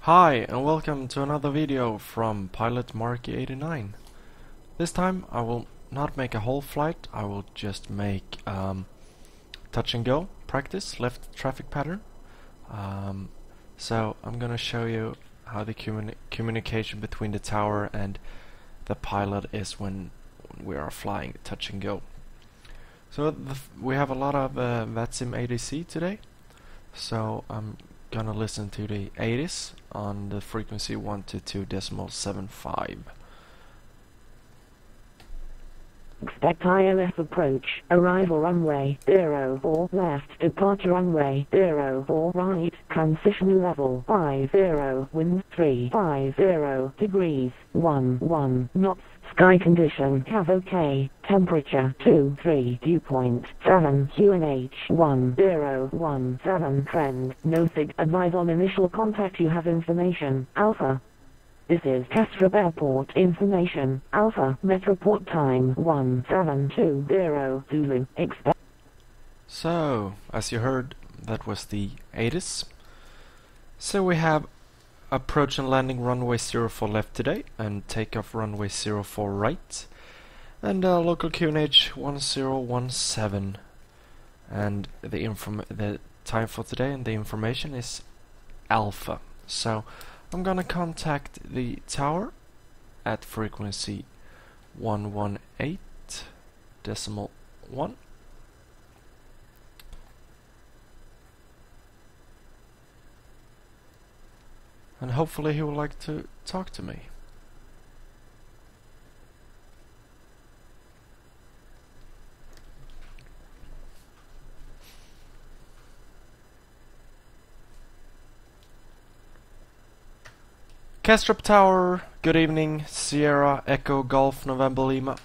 Hi and welcome to another video from Pilot Marky 89. This time I will not make a whole flight, I will just make touch and go practice left traffic pattern. So I'm gonna show you how the communication between the tower and the pilot is when we are flying touch and go. So we have a lot of Vatsim ATC today, so I'm gonna listen to the 80s on the frequency 122.75. Expect ILS approach, arrival runway 04 left, departure runway 04 right, transition level 50, wind 350 degrees, 11 knots, sky condition have okay, temperature 23, dew point 7, QNH 1017, trend, no sig, advise on initial contact you have information, Alpha. This is Kastrup Airport information, Alpha, Metroport time 1720 Zulu, expect. So, as you heard, that was the 80s. So we have approach and landing runway 04 left today, and takeoff runway 04 right, and local QNH 1017. And the time for today and the information is Alpha. So I'm gonna contact the tower at frequency 118.1, and hopefully he would like to talk to me. Kastrup Tower, good evening, Sierra Echo Golf November Lima.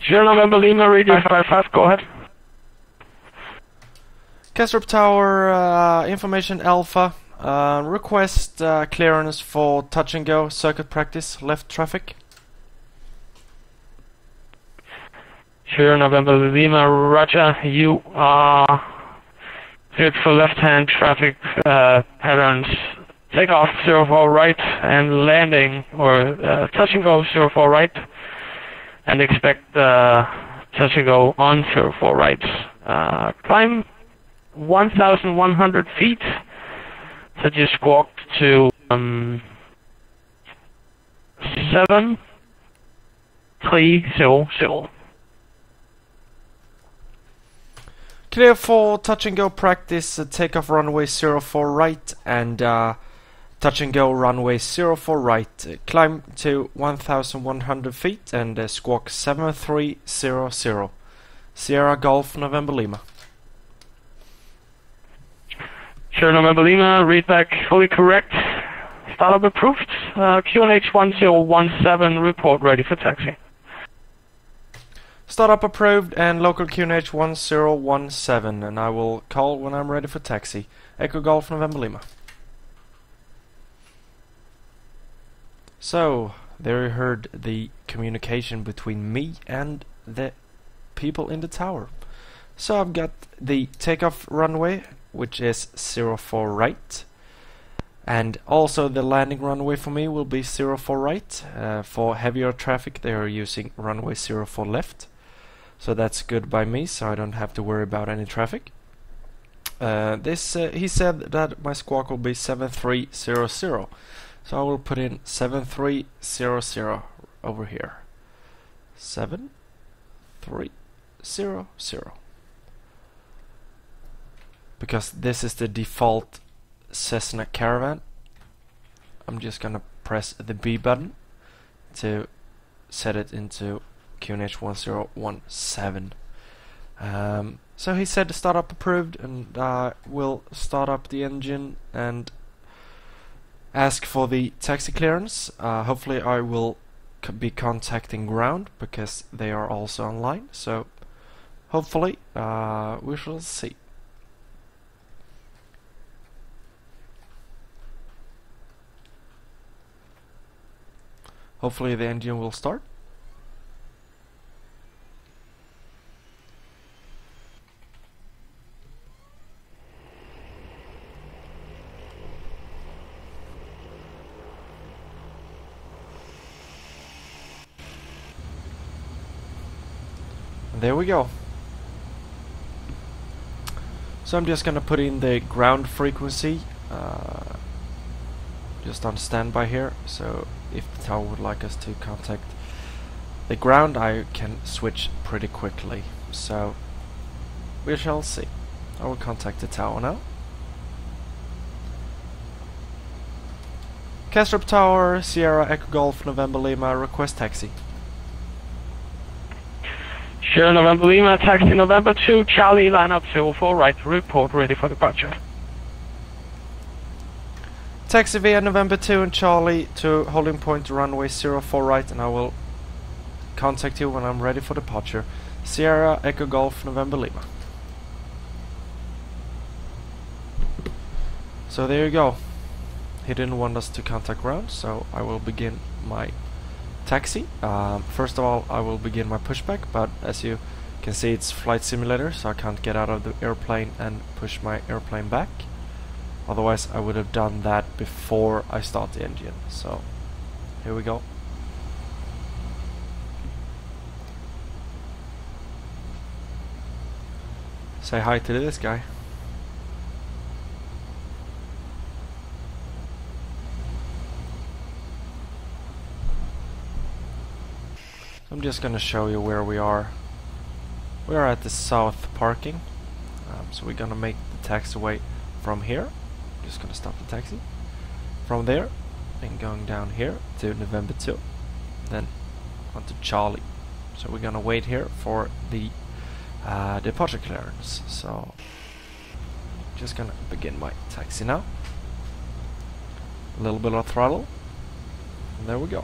Sierra November Lima, radio 55, go ahead. Kastrup Tower, information Alpha, request clearance for touch and go circuit practice left traffic. Sierra November Lima, roger, you are cleared for left-hand traffic patterns, takeoff 04 right and landing, or touch and go 04 right, and expect touch and go on 04 right. Climb 1,100 feet, so just walked to 7,300. Clear for touch and go practice, takeoff runway 04 right and touch and go runway 04 right. Climb to 1,100 feet and squawk 7300. Sierra Golf November Lima. Sierra November Lima, read back fully correct. Startup approved. QNH 1017, report ready for taxi. Startup approved and local QNH 1017, and I will call when I'm ready for taxi. Echo Golf November Lima. So, there you heard the communication between me and the people in the tower. So I've got the takeoff runway, which is 04 right, and also the landing runway for me will be 04 right. For heavier traffic they are using runway 04 left. So that's good by me, so I don't have to worry about any traffic. He said that my squawk will be 7300, so I will put in 7300 over here. 7300. Because this is the default Cessna Caravan, I'm just gonna press the B button to set it into QNH 1017. So he said startup approved, and we'll start up the engine and ask for the taxi clearance. Hopefully I will be contacting ground because they are also online, so hopefully we shall see. Hopefully the engine will start. There we go. So I'm just gonna put in the ground frequency just on standby here, so if the tower would like us to contact the ground, I can switch pretty quickly. So we shall see. I will contact the tower now. Kastrup Tower, Sierra Echo Golf November Lima, request taxi. Sure, November Lima, taxi November 2, Charlie, line up 04 right, report ready for departure. Taxi via November 2 and Charlie to holding point runway 04 right, and I will contact you when I'm ready for departure. Sierra Echo Golf November Lima. So there you go. He didn't want us to contact ground, so I will begin my taxi. First of all, I will begin my pushback, but as you can see, it's flight simulator, so I can't get out of the airplane and push my airplane back. Otherwise, I would have done that before I start the engine. So here we go. Say hi to this guy. I'm just gonna show you where we are. We are at the south parking, so we're gonna make the taxiway from here. Just gonna stop the taxi from there and going down here to November 2, then on to Charlie. So we're gonna wait here for the departure clearance. So just gonna begin my taxi now. A little bit of throttle, and there we go.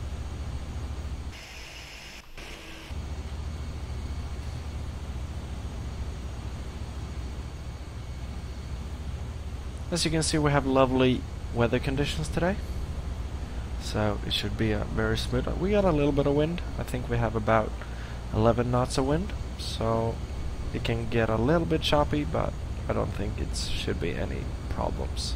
As you can see, we have lovely weather conditions today, so it should be a very smooth. We got a little bit of wind. I think we have about 11 knots of wind, so it can get a little bit choppy, but I don't think it should be any problems.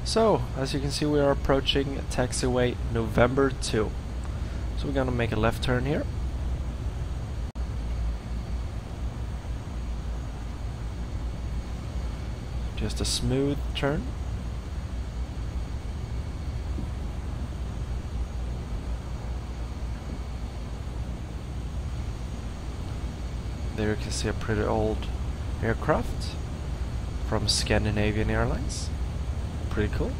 So, as you can see, we are approaching taxiway November 2. So we're gonna make a left turn here. Just a smooth turn. There you can see a pretty old aircraft from Scandinavian Airlines. Pretty cool.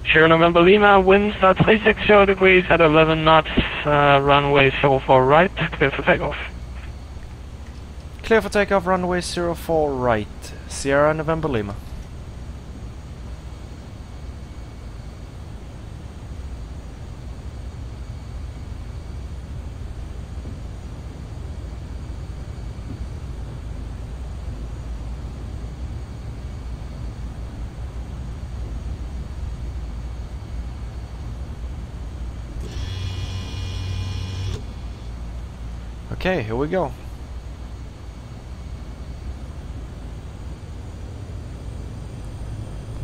Sure, November Lima, winds at 360 degrees at 11 knots, runway 04 right, clear for takeoff. Clear for takeoff, runway 04 right, Sierra November Lima. Okay, here we go.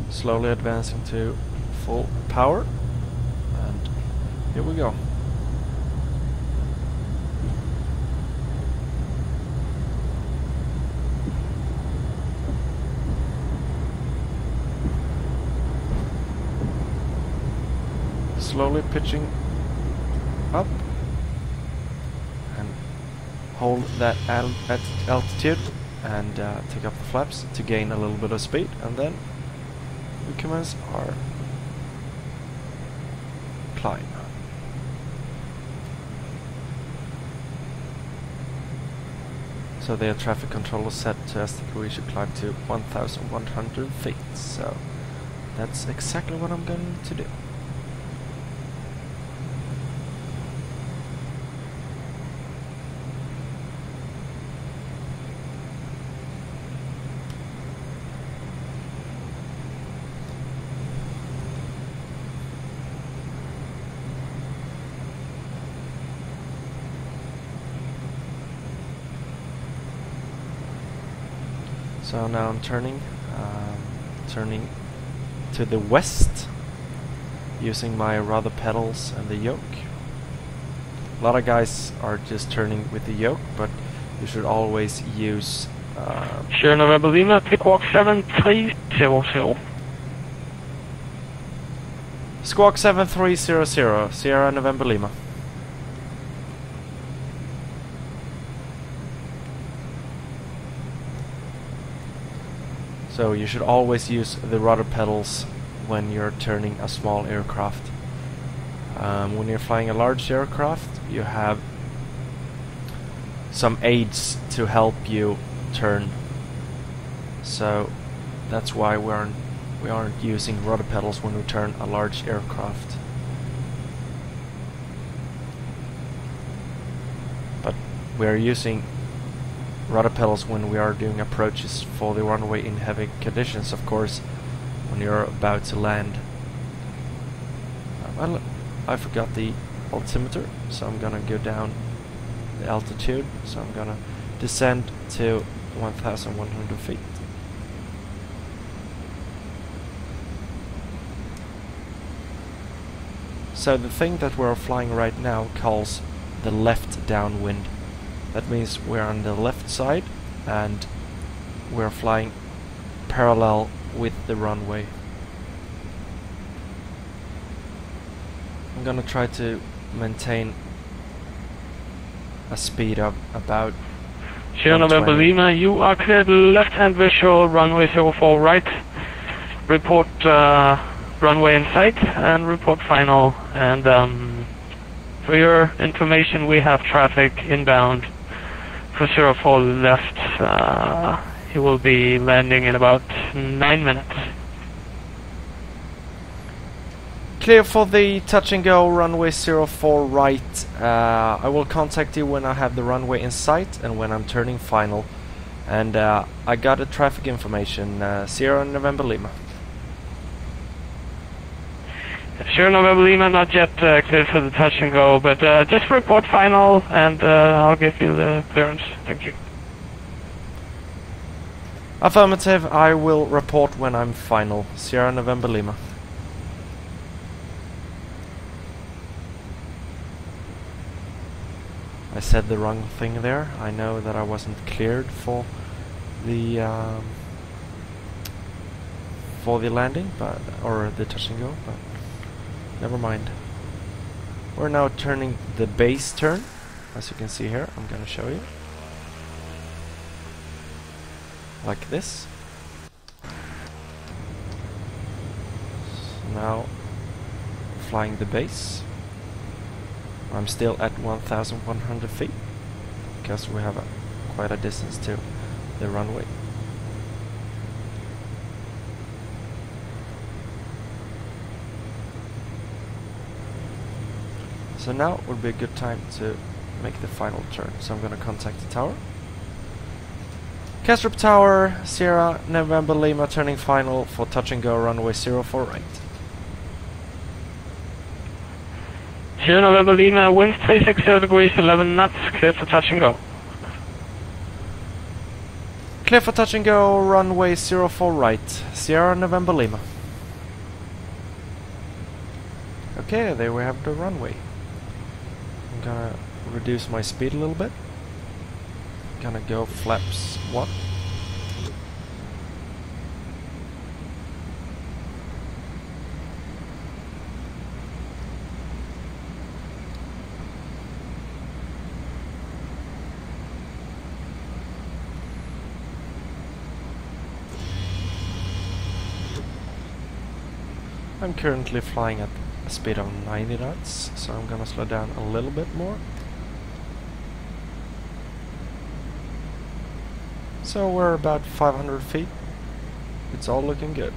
Slowly advancing to full power and here we go. Slowly pitching up and hold that altitude and take up the flaps to gain a little bit of speed, and then we commence our climb. So the air traffic controller set to us that we should climb to 1,100 feet, so that's exactly what I'm going to do. So now I'm turning to the west using my rudder pedals and the yoke. A lot of guys are just turning with the yoke, but you should always use Sierra November Lima, Squawk 7300. Squawk 7300, Sierra November Lima. So you should always use the rudder pedals when you're turning a small aircraft. When you're flying a large aircraft, you have some aids to help you turn. So that's why we aren't using rudder pedals when we turn a large aircraft. But we're using rudder pedals when we are doing approaches for the runway in heavy conditions, of course, when you're about to land. Well, I forgot the altimeter, so I'm gonna go down the altitude, so I'm gonna descend to 1,100 feet. So the thing that we're flying right now calls the left downwind. That means we're on the left side and we're flying parallel with the runway. I'm gonna try to maintain a speed of about Sierra November Lima, you are cleared left-hand visual, runway 04 right. Report runway in sight and report final. And for your information, we have traffic inbound for 04 left. He will be landing in about 9 minutes. Clear for the touch and go runway 04 right. I will contact you when I have the runway in sight and when I'm turning final. And I got a traffic information, Sierra November Lima. Sierra November Lima, not yet cleared for the touch and go, but just report final and I'll give you the clearance. Thank you. Affirmative, I will report when I'm final. Sierra November Lima. I said the wrong thing there. I know that I wasn't cleared for the landing, but or the touch and go, but never mind. We're now turning the base turn, as you can see here. I'm gonna show you. Like this. So now flying the base. I'm still at 1,100 feet because we have quite a distance to the runway. So now would be a good time to make the final turn. So I'm going to contact the tower. Kastrup Tower, Sierra November Lima, turning final for touch and go runway 04 right. Sierra November Lima, wind 360 degrees, 11 knots, clear for touch and go. Clear for touch and go, runway 04 right, Sierra November Lima. Okay, there we have the runway. I'm gonna reduce my speed a little bit. Gonna go flaps 1. I'm currently flying at a speed of 90 knots, so I'm gonna slow down a little bit more. So we're about 500 feet. It's all looking good.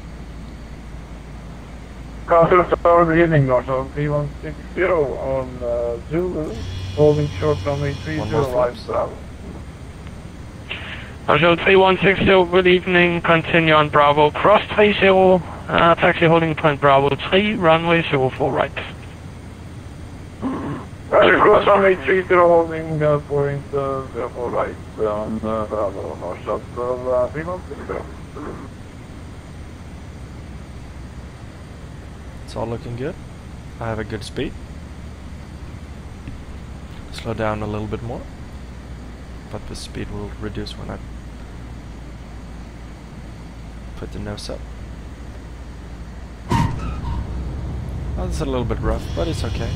Kastrup Tower, good evening, Northern 3160 on Zulu, holding short runway 30, live Bravo. Hotel 3160, good evening, continue on Bravo, cross 30, taxi holding point Bravo 3, runway 04 right. Cross runway 30, holding point 04 right, on Bravo, North South 3160. It's all looking good. I have a good speed. Slow down a little bit more, but the speed will reduce when I put the nose up. Well, it's a little bit rough, but it's okay.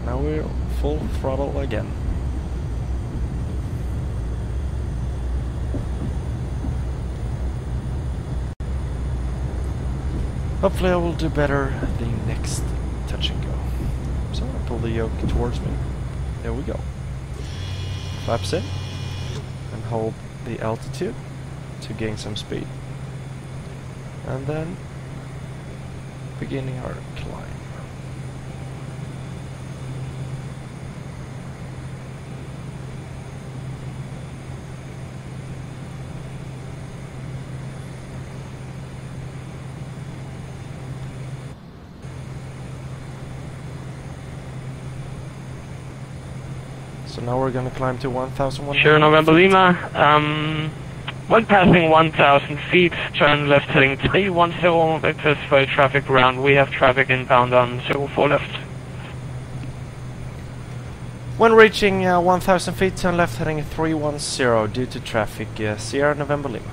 Now we're full throttle again. Hopefully I will do better the next touch and go. So I pull the yoke towards me. There we go. Flaps in and hold the altitude to gain some speed. And then beginning our climb. So now we're gonna climb to 1,100. Sure, November Lima. When passing 1,000 feet, turn left heading 310, access traffic around. We have traffic inbound on 04 left. When reaching 1,000 feet, turn left heading 310 due to traffic. Sierra November Lima.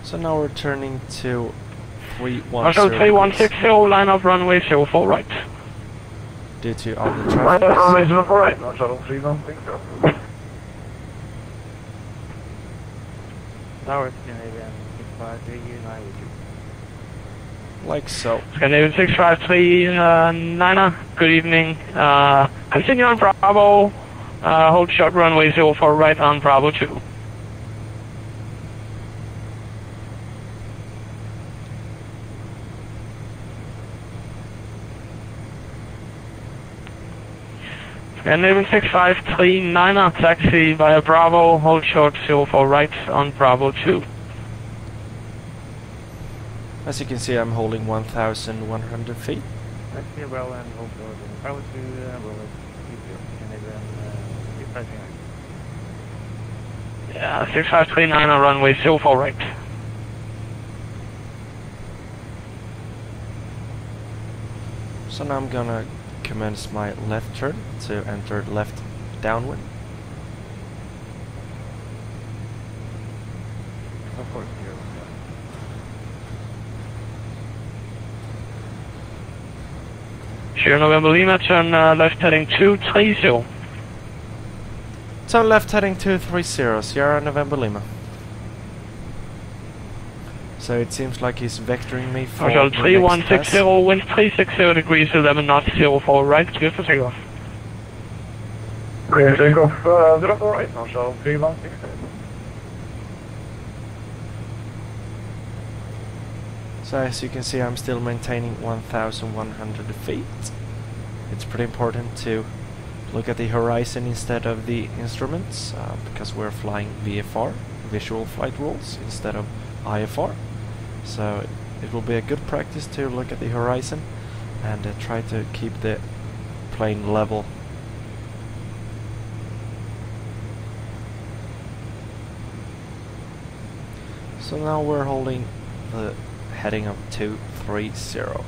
So now we're turning to 310. Also 3160, line up runway 04 right. Due to all the Line traffic. up runway 04 right, North Shuttle 3160. Tower Scandinavian 653, United with you. Like so. Scandinavian 653, Niner, good evening. Continue on Bravo, hold short runway 04 right on Bravo 2. Scandinavian 653, Niner, taxi via Bravo, hold short 04 right on Bravo 2. As you can see, I'm holding 1,100 feet. Taxi well and hold short in Bravo 2, will keep you. Scandinavian 653. Yeah, 653 Niner, runway 04 right. So now I'm gonna commence my left turn to enter left downwind. Of course, Sure, November Lima, turn left heading 230. Turn left heading 230, Sierra November Lima. So it seems like he's vectoring me for Hotel the next 3160, pass. wind 360 degrees, 11 knots, 04 right, clear for takeoff. Clear takeoff 04 right, North Shuttle 3160. So as you can see, I'm still maintaining 1,100 feet. It's pretty important to look at the horizon instead of the instruments, because we're flying VFR, visual flight rules, instead of IFR. So it will be a good practice to look at the horizon and try to keep the plane level So now we're holding the heading of 230. You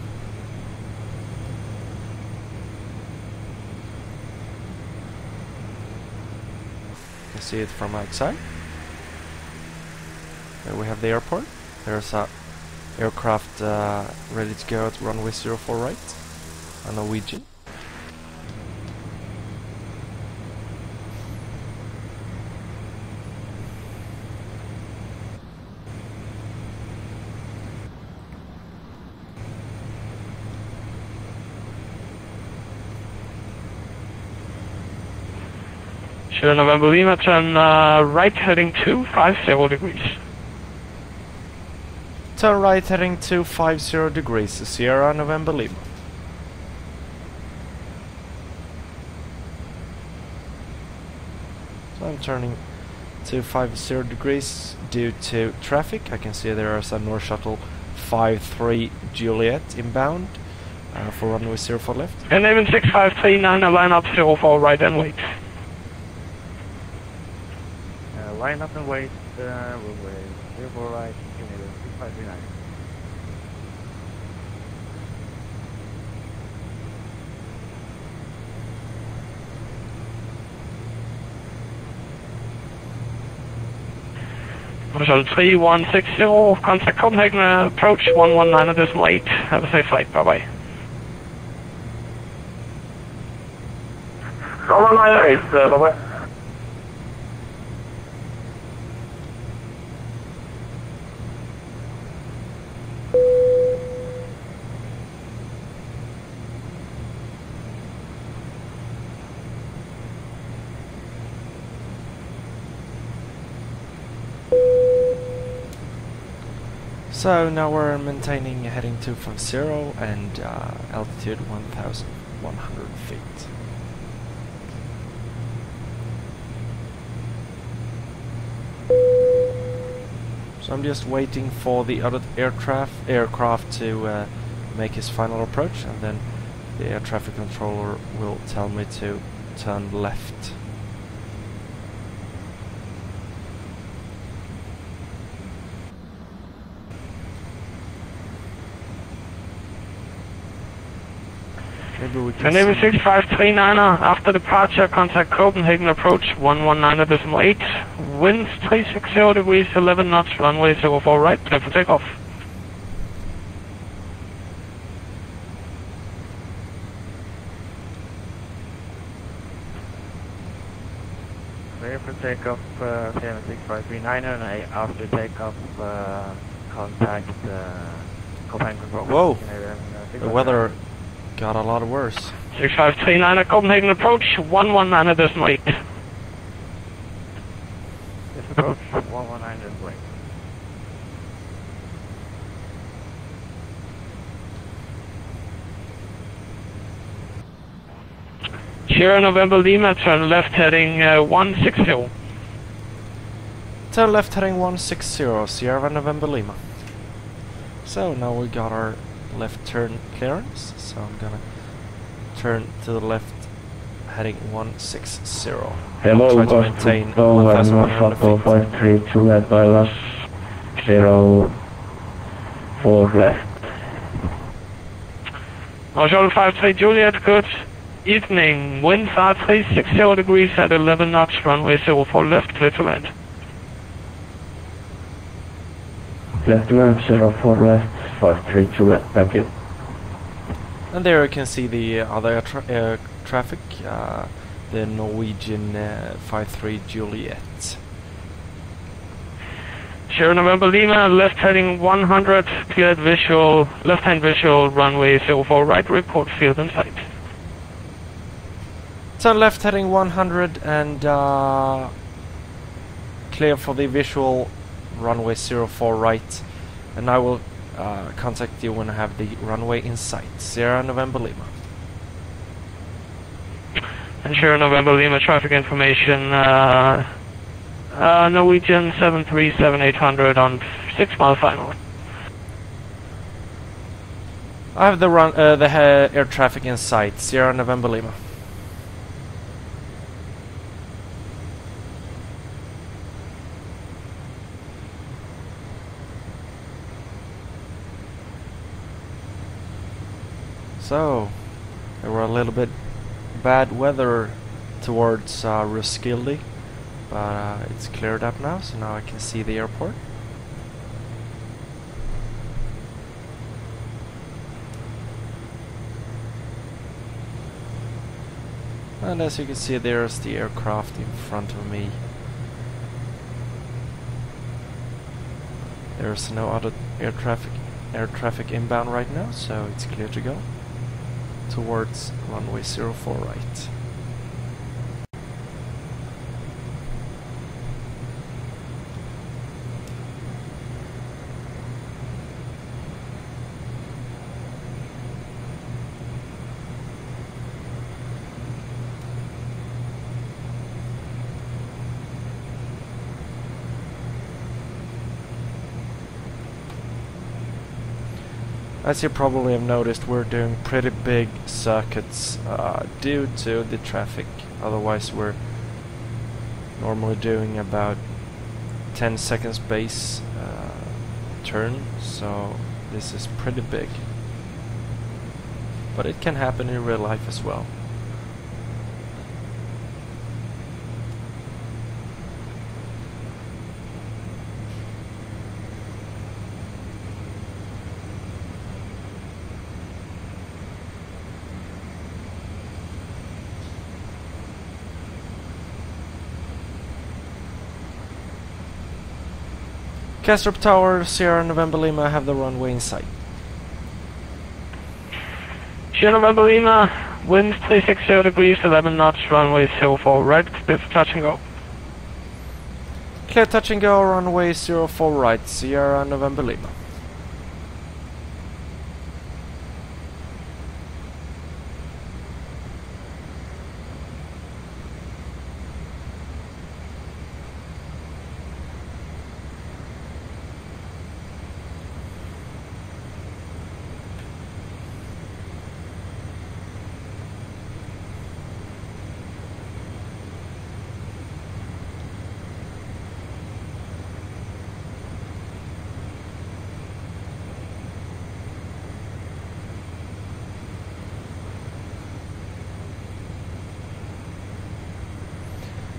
can see it from outside. There we have the airport. There's a aircraft ready to go at runway 04 right, a Norwegian. Sierra November Lima, turn right heading 250 degrees. Turn right heading 250 degrees, Sierra November Lima. So I'm turning 250 degrees due to traffic. I can see there is a North Shuttle 53 Juliet inbound for runway 04 left. And even 6539, line up 04 right and wait. Line up and wait, runway 04 right, Canada 6539. Marshall 3160, contact Copenhagen, approach 119.8. Have a safe flight, bye bye. 119.8, bye-bye. So now we're maintaining heading 250 and altitude 1,100 feet. So I'm just waiting for the other aircraft to make his final approach, and then the air traffic controller will tell me to turn left. Maybe we can Canada see 6539, after departure, contact Copenhagen, approach 119.8. Winds 360 degrees, 11 knots, runway 04 right, clear for takeoff. Clear for takeoff, 6539, and after takeoff, contact Copenhagen control. Whoa! Canadian, The weather got a lot worse. 6539, Copenhagen, approach 119.8. This approach 119 is right. Sierra November Lima, turn left heading 160. Turn left heading 160, Sierra November Lima. So now we got our left turn clearance, so I'm gonna turn to the left heading 160. Hello, Try to maintain 1,100 feet. 532 left by last 04 left. Marshall 53 Juliet, good evening. Winds are 360 degrees at 11 knots, runway 04 left, clear to land. Left land 04 left, 532 left, thank you. And there you can see the other traffic, the Norwegian 53 Juliet. Sierra November Lima, left heading 100, cleared visual, left hand visual, runway 04 right, report field in sight. Turn left heading 100 and clear for the visual runway 04 right, and I will contact you when I have the runway in sight. Sierra November Lima. And Sierra November Lima traffic information, Norwegian 737-800 on 6 mile final. I have the air traffic in sight. Sierra November Lima. So, there were a little bit bad weather towards Roskilde, but it's cleared up now, so now I can see the airport. And as you can see, there's the aircraft in front of me. There's no other air traffic inbound right now, so it's clear to go towards runway 04 right. As you probably have noticed, we're doing pretty big circuits due to the traffic. Otherwise we're normally doing about 10 seconds base turn, so this is pretty big. But it can happen in real life as well. Kastrup Tower, Sierra November Lima, have the runway in sight. Sierra November Lima, wind 360 degrees, 11 knots, runway 04 right, clear for touch and go. Clear touch and go, runway 04 right, Sierra November Lima.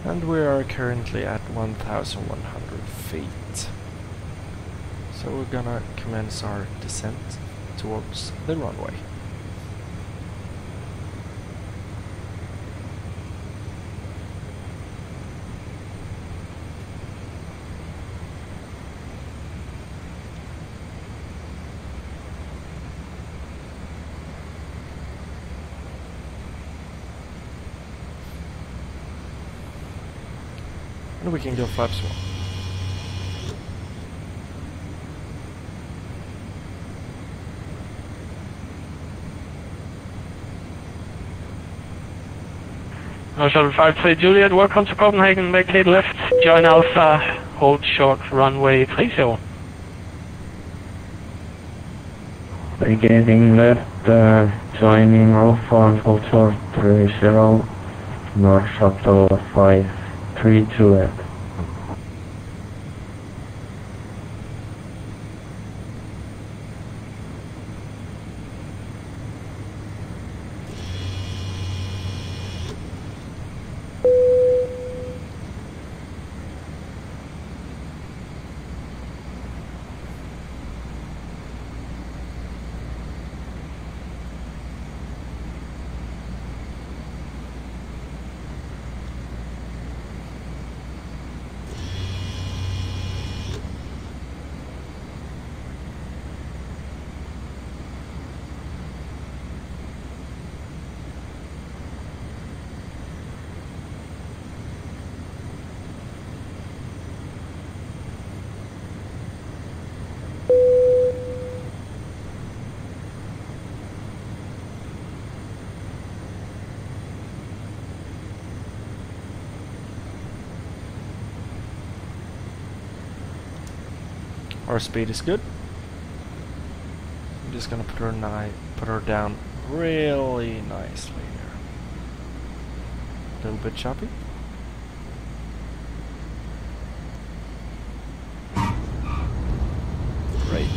And we are currently at 1,100 feet. So we're gonna commence our descent towards the runway. And we can go flaps 1. Shuttle 53 Juliet, welcome to Copenhagen, make lead left, join Alpha, hold short, runway 30. Beginning left, joining Alpha, hold short 30, North Shuttle 53 Juliet. Our speed is good. I'm just gonna put her down really nicely here. A little bit choppy. Great.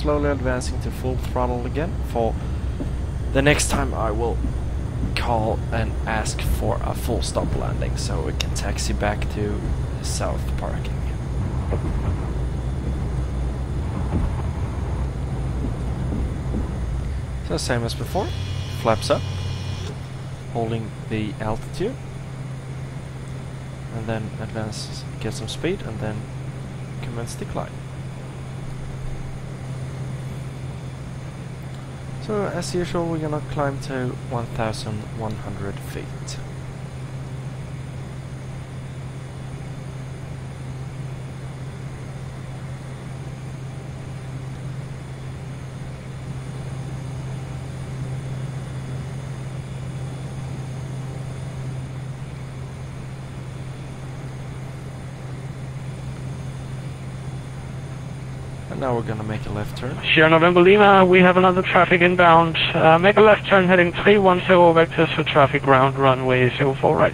slowly advancing to full throttle again. For the next time I will call and ask for a full stop landing so we can taxi back to south parking. So same as before, flaps up, holding the altitude, and then advance, get some speed, and then commence decline. So as usual, we're gonna climb to 1,100 feet. And now we're gonna make a left turn. Sierra November Lima, we have another traffic inbound. Make a left turn heading 310 vectors for traffic ground runway 04 right.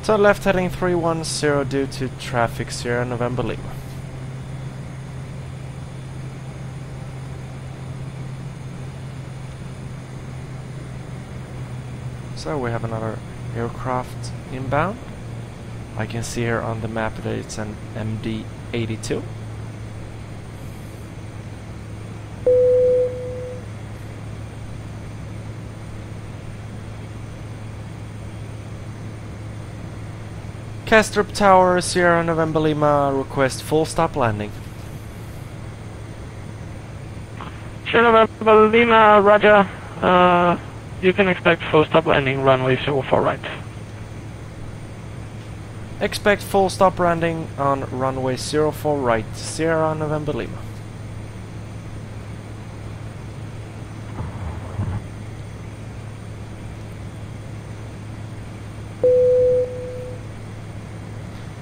Turn left heading 310 due to traffic Sierra November Lima. So we have another aircraft inbound. I can see here on the map that it's an MD-82. Kastrup Tower, Sierra November Lima, request full stop landing. Sierra November Lima, roger. You can expect full stop landing runway 04 right. Expect full stop landing on runway 04 right, Sierra November Lima.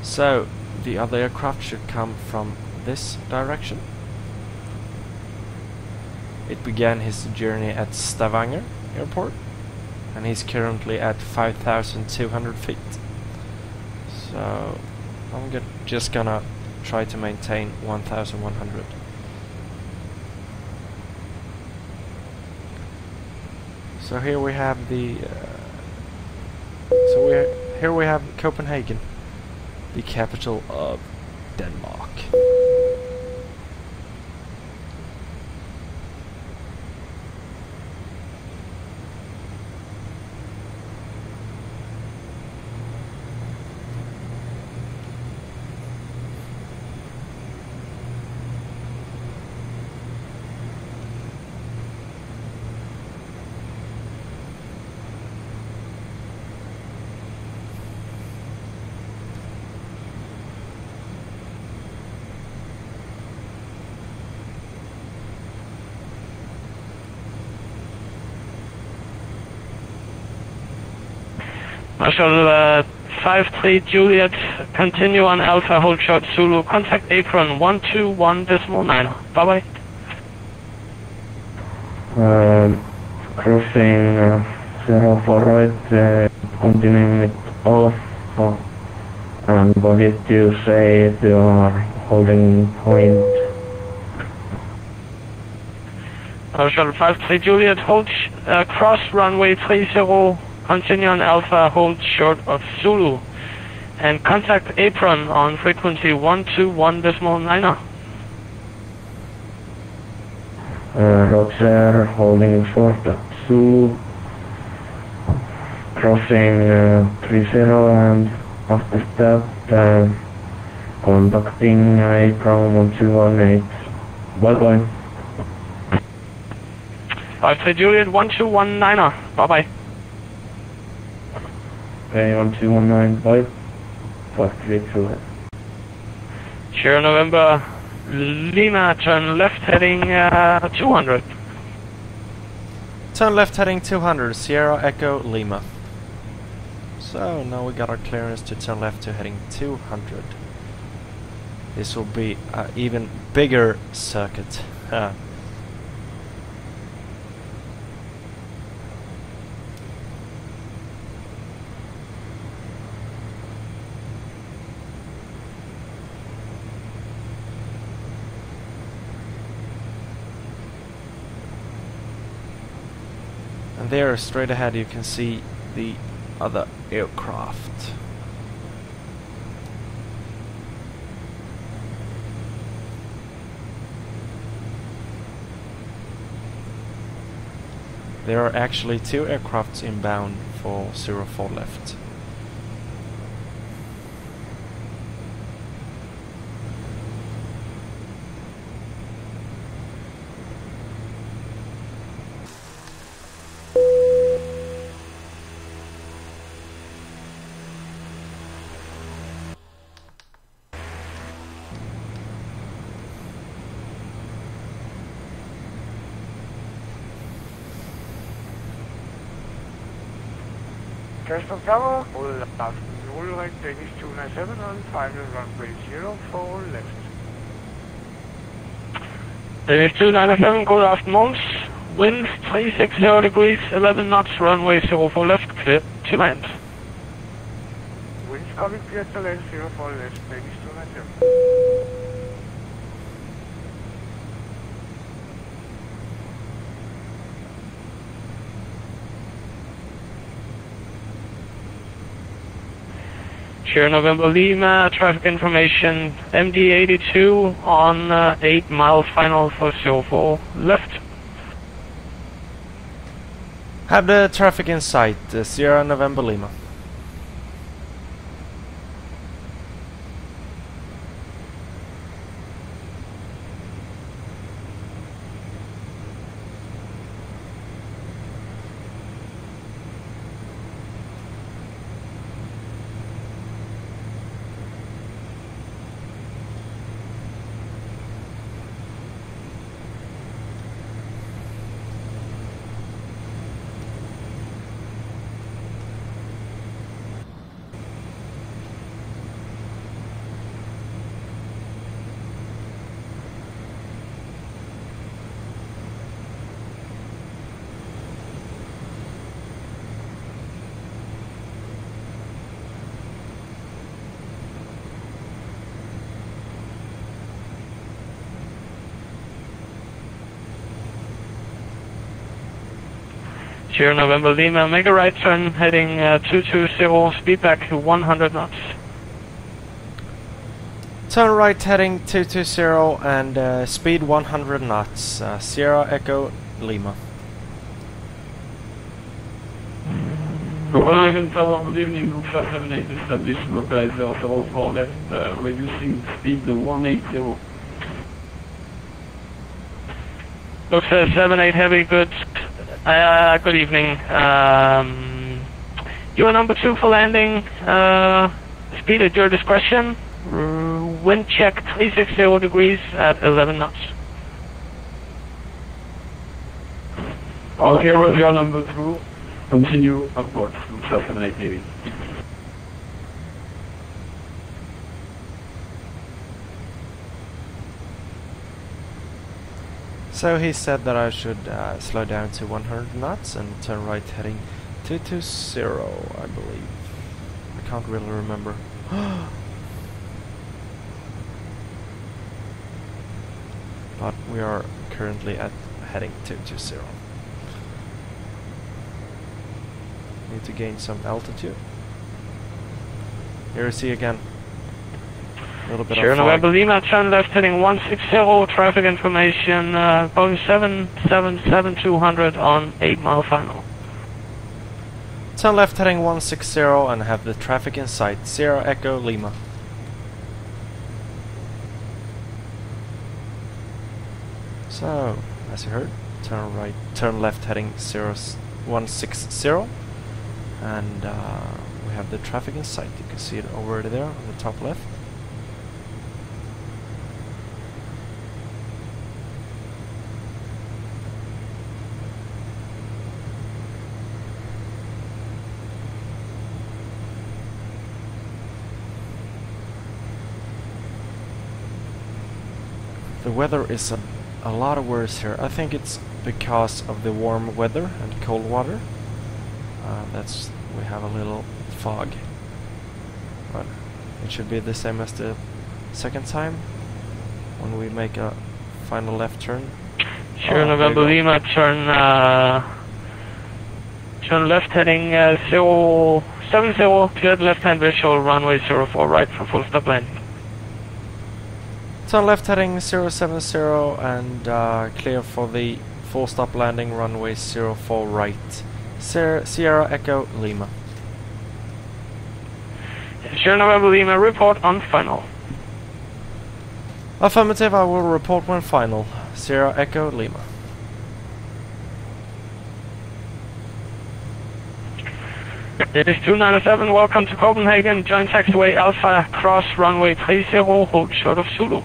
So, the other aircraft should come from this direction. It began his journey at Stavanger Airport, and he's currently at 5,200 feet. So I'm just gonna try to maintain 1,100. So here we have the. Here we have Copenhagen, the capital of Denmark. Marshal 53 Juliet, continue on Alpha, hold short Zulu, contact apron 121.9. Bye bye. Crossing 04 right, continuing with Alpha, and what did you say if you are holding point? Marshal 53 Juliet, hold cross runway 30. Continue on Alpha, hold short of Zulu, and contact apron on frequency 121.9. Roger, holding short of Zulu, crossing 30, and after that, contacting apron 1218. Bye bye. 53 Juliet, 1219. Bye bye. Okay, 1219, bye. 53 Juliet. Sierra November Lima, turn left heading 200. Turn left heading 200, Sierra Echo Lima. So now we got our clearance to turn left to heading 200. This will be an even bigger circuit. And there, straight ahead, you can see the other aircraft. There are actually 2 aircrafts inbound for 04 left. Kastrup Tower, good afternoon, Ulrich, Danish 297 on final runway 04 left. Danish 297, good afternoon. Wind 360 degrees, 11 knots, runway 04 left, clear to land. Winds coming clear to land 04 left, Danish 297. Sierra November Lima, traffic information, MD82 on 8 mile final for 04 left. Have the traffic in sight, Sierra November Lima. Sierra November Lima, make a right turn heading 220, speed back to 100 knots. Turn right heading 220 and speed 100 knots, Sierra Echo Lima. Good evening, Group 578 established localizer 04 left, reducing speed to 180. Looks 78 heavy, good. Good evening. You are number 2 for landing. Speed at your discretion. Wind check 360 degrees at 11 knots. All here with your number 2. Continue upwards to 78 heavy. So he said that I should slow down to 100 knots and turn right heading 220, I believe. I can't really remember. But we are currently at heading 220. Need to gain some altitude. Here is he again. A little bit Sierra of November fog. Lima, turn left heading 160, traffic information, Boeing 777-200 on 8 mile final. Turn left heading 160 and have the traffic in sight, Sierra Echo Lima. So, as you heard, turn left heading 160 and we have the traffic in sight. You can see it over there on the top left. The weather is a lot worse here. I think it's because of the warm weather and cold water. We have a little fog. But it should be the same as the second time when we make a final left turn. Sierra November Lima, turn Turn left heading 070, cleared left-hand visual, runway 04 right for full stop landing. Turn left heading 070 and clear for the full stop landing, runway 04 right. Sierra Echo Lima. Sierra November Lima, report on final. Affirmative, I will report when final. Sierra Echo Lima. It is 297, welcome to Copenhagen, join taxiway Alpha, cross runway 30, hold short of Zulu.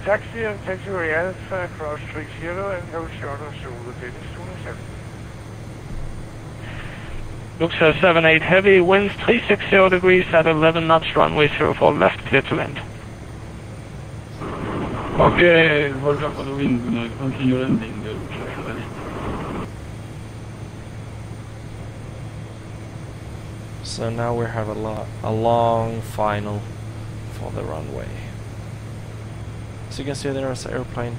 Taxi and taxiway Alpha, cross 30 and hold short of Zulu. It is 297. Looks 78 heavy, winds 360 degrees at 11 knots, runway 04 left, clear to land. Okay, hold up on the wind, continue landing. So now we have a long final for the runway. So you can see there is an airplane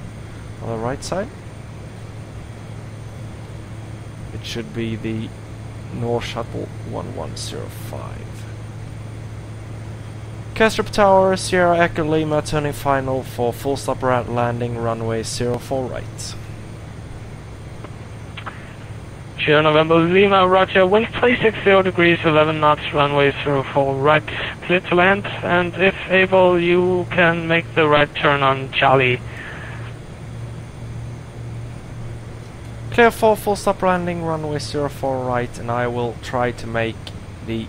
on the right side. It should be the North Shuttle 1105. Kastrup Tower, Sierra Echo Lima, turning final for full stop landing, runway 04 right. Sierra November Lima, roger, wind 360 degrees, 11 knots, runway 04 right, clear to land, and if able you can make the right turn on Charlie. Clear for full stop landing, runway 04 right, and I will try to make the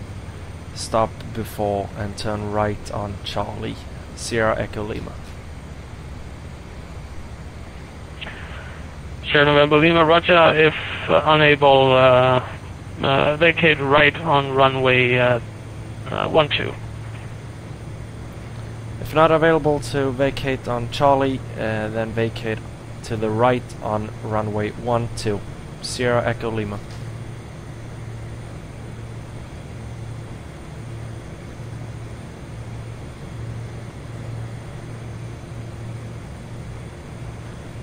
stop before and turn right on Charlie, Sierra Echo Lima. Sierra November Lima, roger, if unable, vacate right on runway 12. If not available to vacate on Charlie, then vacate to the right on runway 12, Sierra Echo Lima.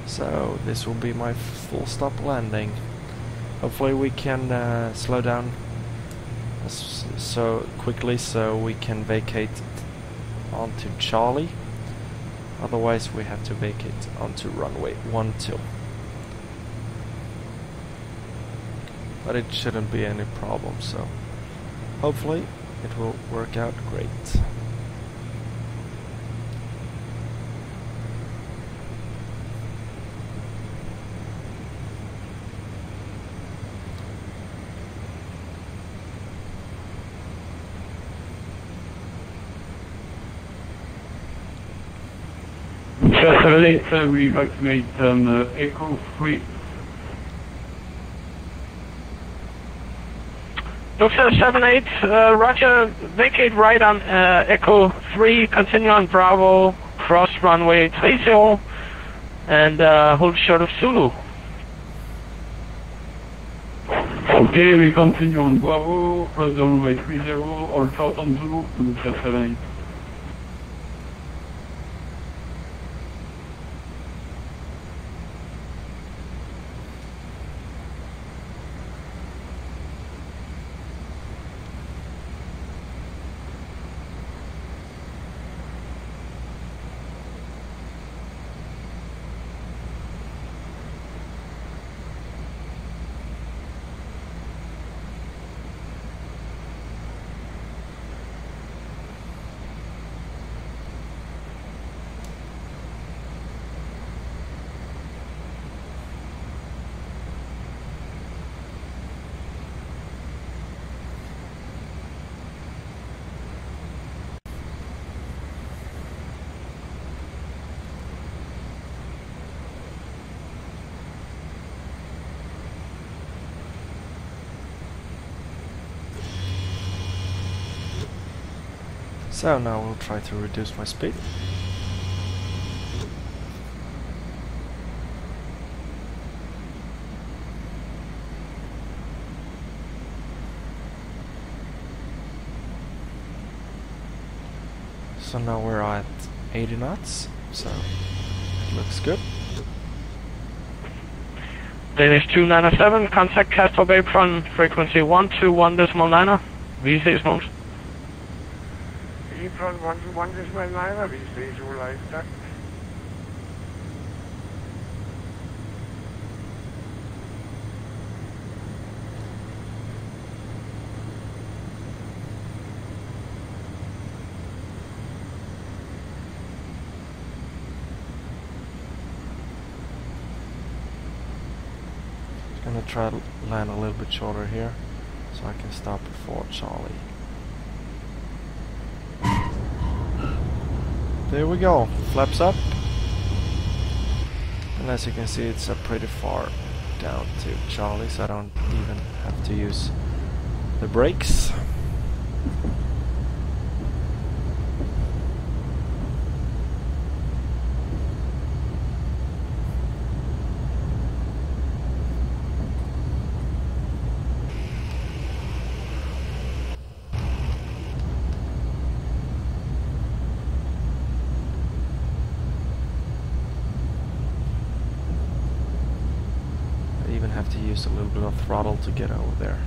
So this will be my full stop landing. Hopefully we can slow down so quickly so we can vacate onto Charlie. Otherwise we have to vacate onto runway 12. But it shouldn't be any problem, so hopefully it will work out great. We vaccinate Echo 3. Lufthansa 78, roger, vacate right on Echo 3, continue on Bravo, cross runway 30, and hold short of Zulu. Okay, we continue on Bravo, cross runway 30, all short on Zulu, Lufthansa 78. So now we'll try to reduce my speed. So now we're at 80 knots, so it looks good. Danish 297, contact Kastrup apron, frequency 121.9, vi ses Måns. Apron 121.9, vi ses Ulrik, tak. Gonna try to land a little bit shorter here, so I can stop before Charlie. There we go, flaps up. And as you can see, it's pretty far down to Charlie, so I don't even have to use the brakes. Have to use a little bit of throttle to get over there.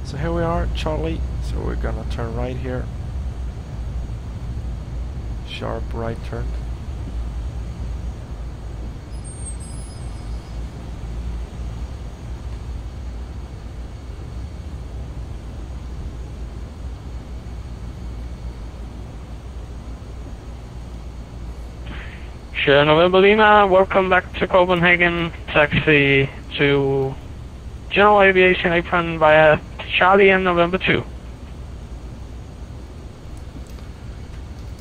So here we are, Charlie. So we're gonna turn right here. Sharp right turn. Sierra November Lima, welcome back to Copenhagen. Taxi to General Aviation apron via Charlie and November 2.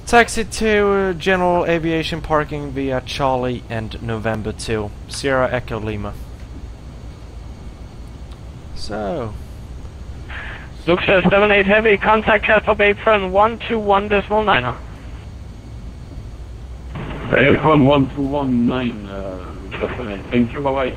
Taxi to General Aviation parking via Charlie and November 2. Sierra Echo Lima. So. Looks at 78 heavy, contact Kastrup apron 121.9. Apron 1219, thank you, bye-bye.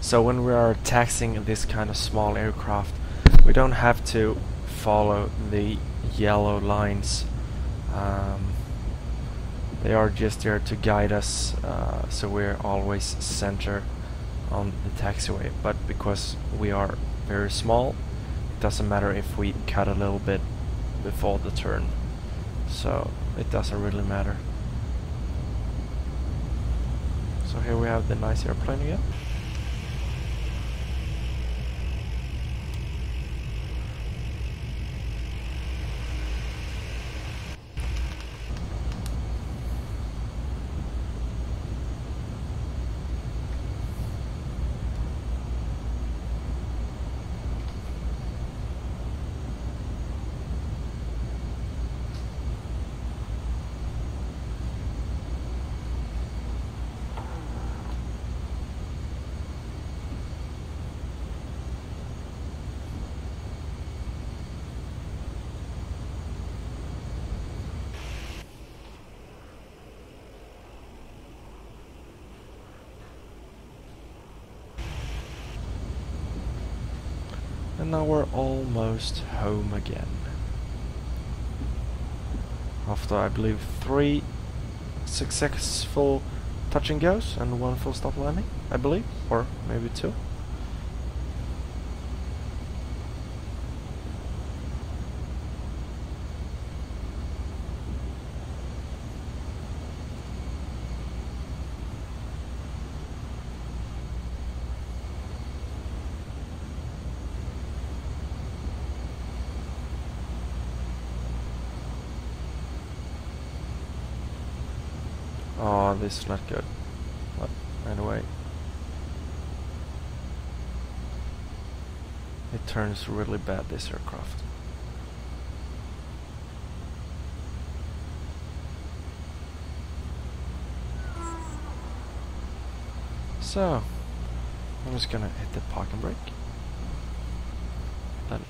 So when we are taxiing this kind of small aircraft, we don't have to follow the yellow lines. They are just there to guide us, so we're always center on the taxiway. But because we are very small, it doesn't matter if we cut a little bit before the turn, so it doesn't really matter. So here we have the nice airplane again. And now we're almost home again. After, I believe, 3 successful touch and goes and 1 full stop landing, I believe, or maybe 2. Oh, this is not good. But anyway, it turns really bad, this aircraft. So, I'm just gonna hit the parking brake. Then,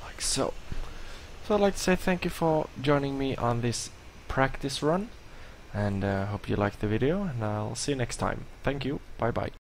like so. So I'd like to say thank you for joining me on this practice run. And hope you liked the video, and I'll see you next time. Thank you. Bye bye.